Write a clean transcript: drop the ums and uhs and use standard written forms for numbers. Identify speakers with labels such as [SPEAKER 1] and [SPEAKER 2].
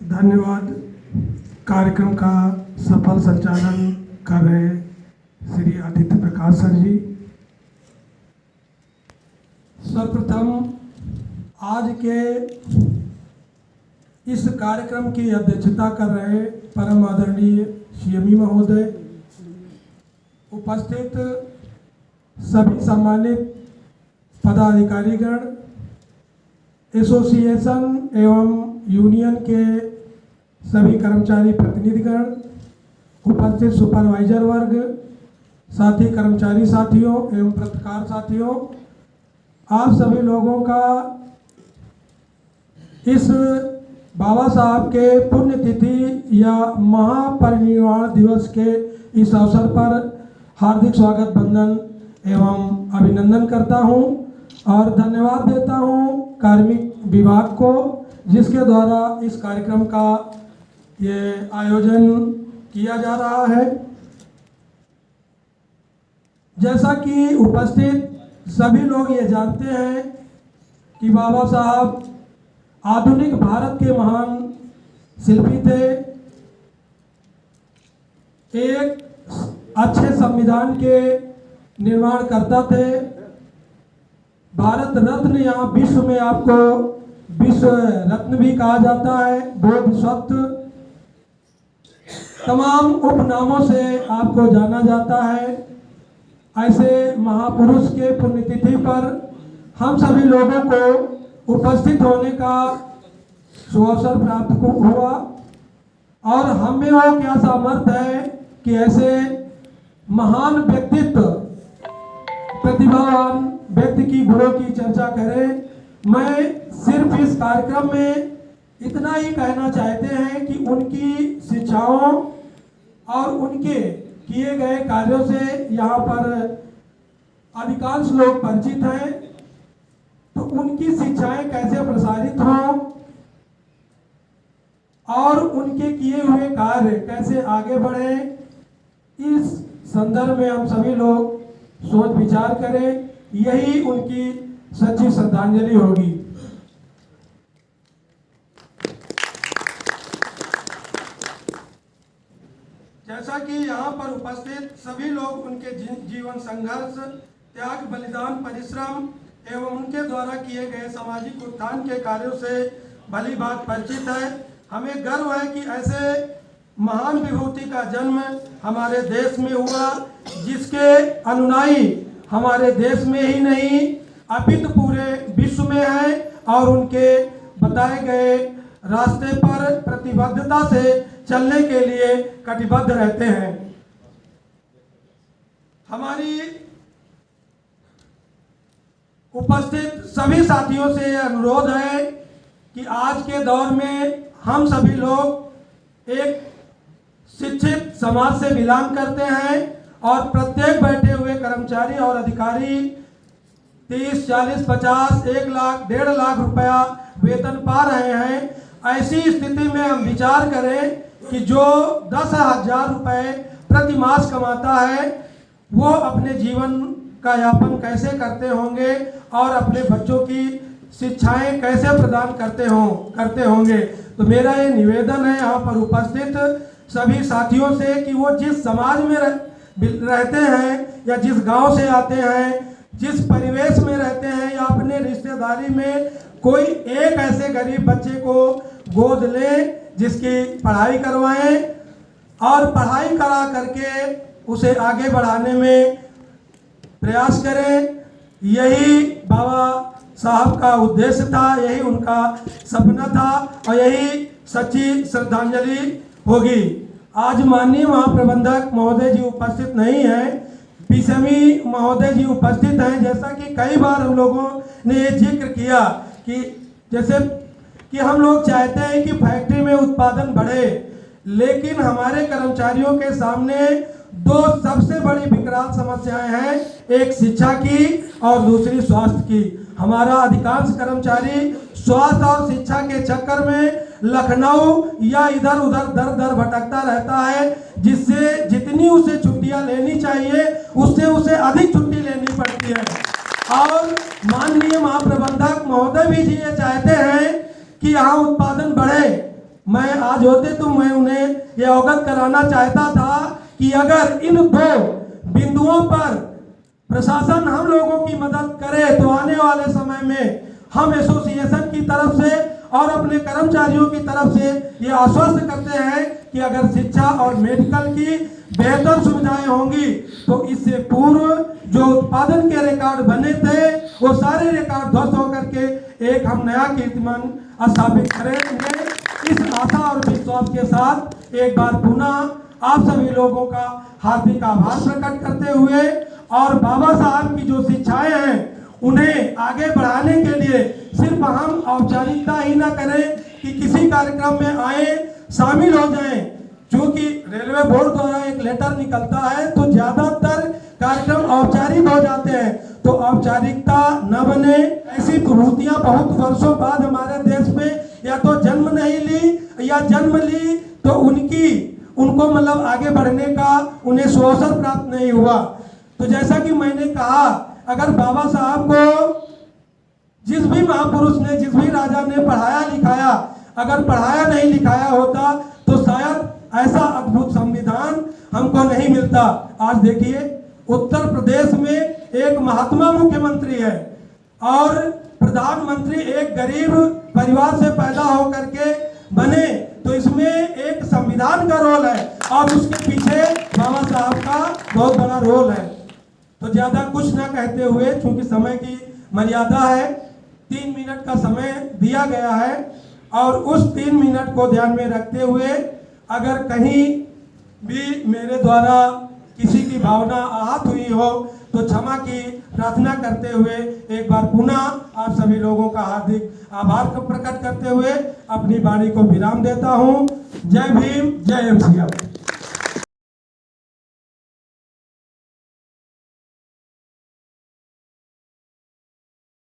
[SPEAKER 1] धन्यवाद। कार्यक्रम का सफल संचालन कर रहे श्री आदित्य प्रकाश सर जी। सर्वप्रथम आज के इस कार्यक्रम की अध्यक्षता कर रहे परम आदरणीय सीएमई महोदय, उपस्थित सभी सम्मानित पदाधिकारीगण, एसोसिएशन एवं यूनियन के सभी कर्मचारी प्रतिनिधिगण, उपस्थित सुपरवाइजर वर्ग, साथी कर्मचारी साथियों एवं पत्रकार साथियों, आप सभी लोगों का इस बाबा साहब के पुण्यतिथि या महापरिनिर्वाण दिवस के इस अवसर पर हार्दिक स्वागत, वंदन एवं अभिनंदन करता हूं और धन्यवाद देता हूं कार्मिक विभाग को, जिसके द्वारा इस कार्यक्रम का ये आयोजन किया जा रहा है। जैसा कि उपस्थित सभी लोग ये जानते हैं कि बाबा साहब आधुनिक भारत के महान शिल्पी थे, एक अच्छे संविधान के निर्माण करता थे। भारत रत्न या विश्व में आपको विश्व रत्न भी कहा जाता है, बोधिसत्व तमाम उपनामों से आपको जाना जाता है। ऐसे महापुरुष के पुण्यतिथि पर हम सभी लोगों को उपस्थित होने का सुअवसर प्राप्त हुआ और हमें वो क्या सामर्थ्य है कि ऐसे महान व्यक्तित्व, प्रतिभावान व्यक्ति की गुणों की चर्चा करें। मैं सिर्फ इस कार्यक्रम में इतना ही कहना चाहते हैं कि उनकी शिक्षाओं और उनके किए गए कार्यों से यहाँ पर अधिकांश लोग परिचित हैं, तो उनकी शिक्षाएं कैसे प्रसारित हों और उनके किए हुए कार्य कैसे आगे बढ़े, इस संदर्भ में हम सभी लोग सोच विचार करें। यही उनकी सच्ची श्रद्धांजलि होगी। जैसा कि यहाँ पर उपस्थित सभी लोग उनके जीवन संघर्ष, त्याग, बलिदान, परिश्रम एवं उनके द्वारा किए गए सामाजिक उत्थान के कार्यों से भली बात परिचित है। हमें गर्व है कि ऐसे महान विभूति का जन्म हमारे देश में हुआ, जिसके अनुयायी हमारे देश में ही नहीं अपितु पूरे विश्व में है और उनके बताए गए रास्ते पर प्रतिबद्धता से चलने के लिए कटिबद्ध रहते हैं। हमारी उपस्थित सभी साथियों से अनुरोध है कि आज के दौर में हम सभी लोग एक शिक्षित समाज से बिलोंग करते हैं और प्रत्येक बैठे हुए कर्मचारी और अधिकारी 30, 40, 50, 1 लाख, 1.5 लाख रुपया वेतन पा रहे हैं। ऐसी स्थिति में हम विचार करें कि जो 10,000 रुपये प्रति मास कमाता है वो अपने जीवन का यापन कैसे करते होंगे और अपने बच्चों की शिक्षाएं कैसे प्रदान करते होंगे। तो मेरा ये निवेदन है यहाँ पर उपस्थित सभी साथियों से कि वो जिस समाज में रहते हैं या जिस गांव से आते हैं, जिस परिवेश में रहते हैं या अपने रिश्तेदारी में कोई एक ऐसे गरीब बच्चे को गोद लें, जिसकी पढ़ाई करवाएं और पढ़ाई करा करके उसे आगे बढ़ाने में प्रयास करें। यही बाबा साहब का उद्देश्य था, यही उनका सपना था और यही सच्ची श्रद्धांजलि होगी। आज माननीय महाप्रबंधक महोदय जी उपस्थित नहीं हैं, पीसीएमई महोदय जी उपस्थित हैं। जैसा कि कई बार हम लोगों ने ये जिक्र किया कि जैसे कि हम लोग चाहते हैं कि फैक्ट्री में उत्पादन बढ़े, लेकिन हमारे कर्मचारियों के सामने दो सबसे बड़ी विकराल समस्याएं हैं, एक शिक्षा की और दूसरी स्वास्थ्य की। हमारा अधिकांश कर्मचारी स्वास्थ्य और शिक्षा के चक्कर में लखनऊ या इधर उधर दर दर भटकता रहता है, जिससे जितनी उसे छुट्टियां लेनी चाहिए उससे उसे अधिक छुट्टी लेनी पड़ती है। और माननीय महाप्रबंधक महोदय भी जी ये चाहते हैं कि यहाँ उत्पादन बढ़े, मैं आज होते तो मैं उन्हें यह अवगत कराना चाहता था कि अगर इन दो बिंदुओं पर प्रशासन हम लोगों की मदद करे तो आने वाले समय में हम एसोसिएशन की तरफ से और अपने कर्मचारियों की तरफ से ये आश्वस्त करते हैं कि अगर शिक्षा और मेडिकल की बेहतर सुविधाएं होंगी तो इससे पूर्व जो उत्पादन के रिकॉर्ड बने थे वो सारे रिकॉर्ड ध्वस्त होकर के एक हम नया कीर्तिमान स्थापित करेंगे। इस आशा और विश्वास के साथ एक बार पुनः आप सभी लोगों का हार्दिक आभार प्रकट करते हुए और बाबा साहब की जो शिक्षाएं हैं उन्हें आगे बढ़ाने के लिए सिर्फ हम औपचारिकता ही ना करें कि किसी कार्यक्रम में आए शामिल हो जाएं। क्योंकि रेलवे बोर्ड द्वारा एक लेटर निकलता है तो ज्यादातर कार्यक्रम औपचारिक हो जाते हैं, तो औपचारिकता न बने। ऐसी प्रवृत्तियां बहुत वर्षों बाद हमारे देश में या तो जन्म नहीं ली या जन्म ली तो उनको मतलब आगे बढ़ने का उन्हें अवसर प्राप्त नहीं हुआ। तो जैसा कि मैंने कहा, अगर बाबा साहब को जिस भी महापुरुष ने, जिस भी राजा ने पढ़ाया लिखाया, अगर पढ़ाया नहीं लिखाया होता तो शायद ऐसा अद्भुत संविधान हमको नहीं मिलता। आज देखिए उत्तर प्रदेश में एक महात्मा मुख्यमंत्री है और प्रधानमंत्री एक गरीब परिवार से पैदा होकर के बने, तो इसमें एक संविधान का रोल है और उसके पीछे बाबा साहब का बहुत बड़ा रोल है। तो ज्यादा कुछ ना कहते हुए, चूंकि समय की मर्यादा है, 3 मिनट का समय दिया गया है और उस 3 मिनट को ध्यान में रखते हुए अगर कहीं भी मेरे द्वारा किसी की भावना आहत हुई हो तो क्षमा की प्रार्थना करते हुए एक बार पुनः आप सभी लोगों का हार्दिक आभार प्रकट करते हुए अपनी वाणी को विराम देता हूं। जय भीम, जय एमसीएम।